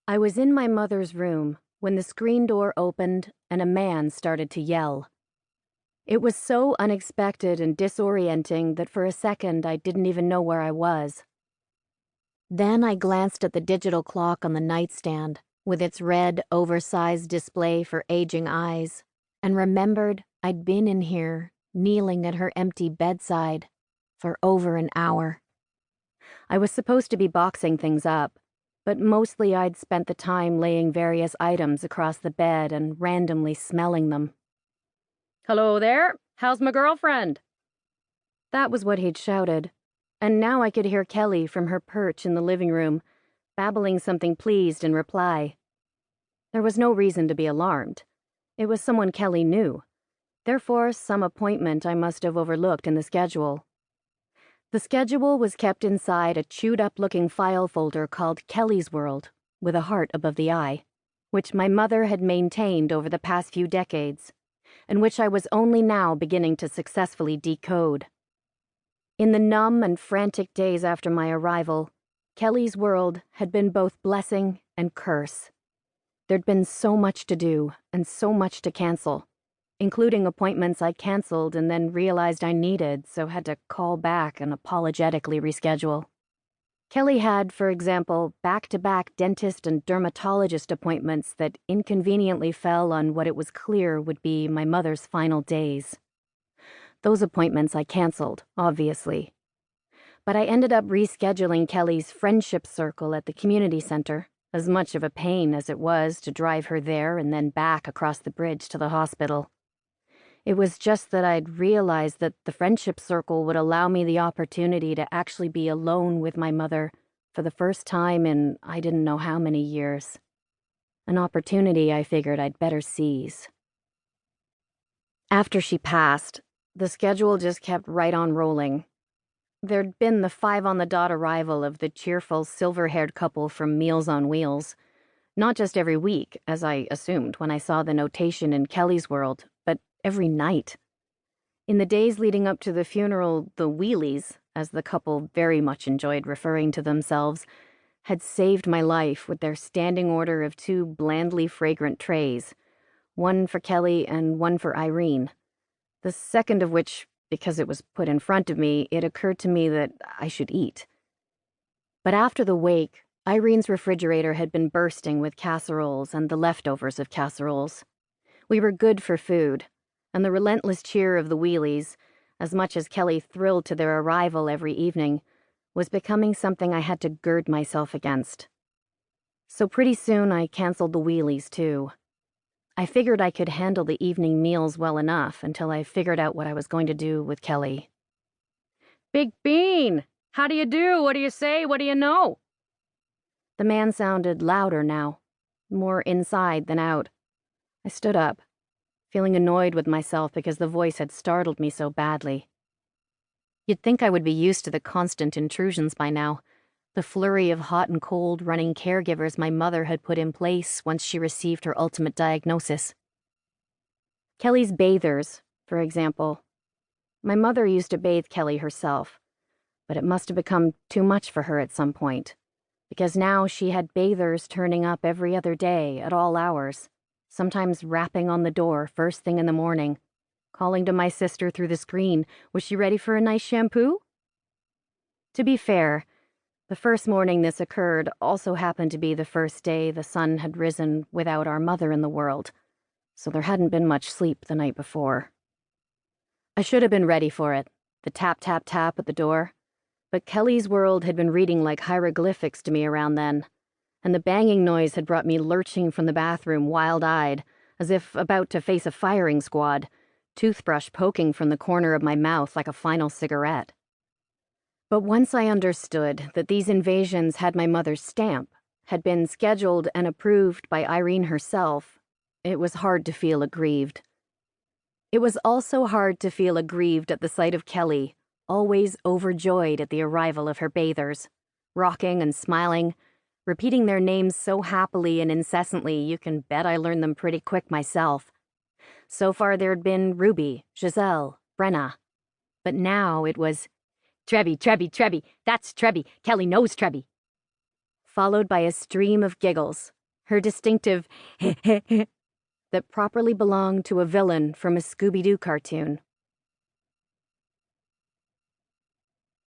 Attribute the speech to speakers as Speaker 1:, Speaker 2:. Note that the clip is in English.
Speaker 1: I was in my mother's room when the screen door opened and a man started to yell. It was so unexpected and disorienting that for a second I didn't even know where I was. Then I glanced at the digital clock on the nightstand with its red, oversized display for aging eyes and remembered I'd been in here, kneeling at her empty bedside, for over an hour. I was supposed to be boxing things up, but mostly I'd spent the time laying various items across the bed and randomly smelling them. "Hello there, how's my girlfriend?" That was what he'd shouted, and now I could hear Kelly from her perch in the living room, babbling something pleased in reply. There was no reason to be alarmed. It was someone Kelly knew, therefore some appointment I must have overlooked in the schedule. The schedule was kept inside a chewed-up-looking file folder called Kelly's World, with a heart above the eye, which my mother had maintained over the past few decades, and which I was only now beginning to successfully decode. In the numb and frantic days after my arrival, Kelly's World had been both blessing and curse. There'd been so much to do and so much to cancel, including appointments I canceled and then realized I needed, so had to call back and apologetically reschedule. Kelly had, for example, back-to-back dentist and dermatologist appointments that inconveniently fell on what it was clear would be my mother's final days. Those appointments I canceled, obviously. But I ended up rescheduling Kelly's friendship circle at the community center, as much of a pain as it was to drive her there and then back across the bridge to the hospital. It was just that I'd realized that the friendship circle would allow me the opportunity to actually be alone with my mother for the first time in I didn't know how many years. An opportunity I figured I'd better seize. After she passed, the schedule just kept right on rolling. There'd been the 5-on-the-dot arrival of the cheerful, silver-haired couple from Meals on Wheels. Not just every week, as I assumed when I saw the notation in Kelly's World, but every night. In the days leading up to the funeral, the Wheelies, as the couple very much enjoyed referring to themselves, had saved my life with their standing order of 2 blandly fragrant trays, one for Kelly and one for Irene. The second of which, because it was put in front of me, it occurred to me that I should eat. But after the wake, Irene's refrigerator had been bursting with casseroles and the leftovers of casseroles. We were good for food, and the relentless cheer of the Wheelies, as much as Kelly thrilled to their arrival every evening, was becoming something I had to gird myself against. So pretty soon I canceled the Wheelies, too. I figured I could handle the evening meals well enough until I figured out what I was going to do with Kelly. "Big Bean! How do you do? What do you say? What do you know?" The man sounded louder now, more inside than out. I stood up, feeling annoyed with myself because the voice had startled me so badly. You'd think I would be used to the constant intrusions by now, the flurry of hot and cold running caregivers my mother had put in place once she received her ultimate diagnosis. Kelly's bathers, for example. My mother used to bathe Kelly herself, but it must have become too much for her at some point, because now she had bathers turning up every other day at all hours, sometimes rapping on the door first thing in the morning, calling to my sister through the screen, was she ready for a nice shampoo? To be fair, the first morning this occurred also happened to be the first day the sun had risen without our mother in the world, so there hadn't been much sleep the night before. I should have been ready for it, the tap, tap, tap at the door, but Kelly's World had been reading like hieroglyphics to me around then, and the banging noise had brought me lurching from the bathroom wild-eyed, as if about to face a firing squad, toothbrush poking from the corner of my mouth like a final cigarette. But once I understood that these invasions had my mother's stamp, had been scheduled and approved by Irene herself, it was hard to feel aggrieved. It was also hard to feel aggrieved at the sight of Kelly, always overjoyed at the arrival of her bathers, rocking and smiling, repeating their names so happily and incessantly you can bet I learned them pretty quick myself. So far there'd been Ruby, Giselle, Brenna. But now it was, "Trebby, Trebby, Trebby, that's Trebby, Kelly knows Trebby," followed by a stream of giggles, her distinctive that properly belonged to a villain from a Scooby-Doo cartoon.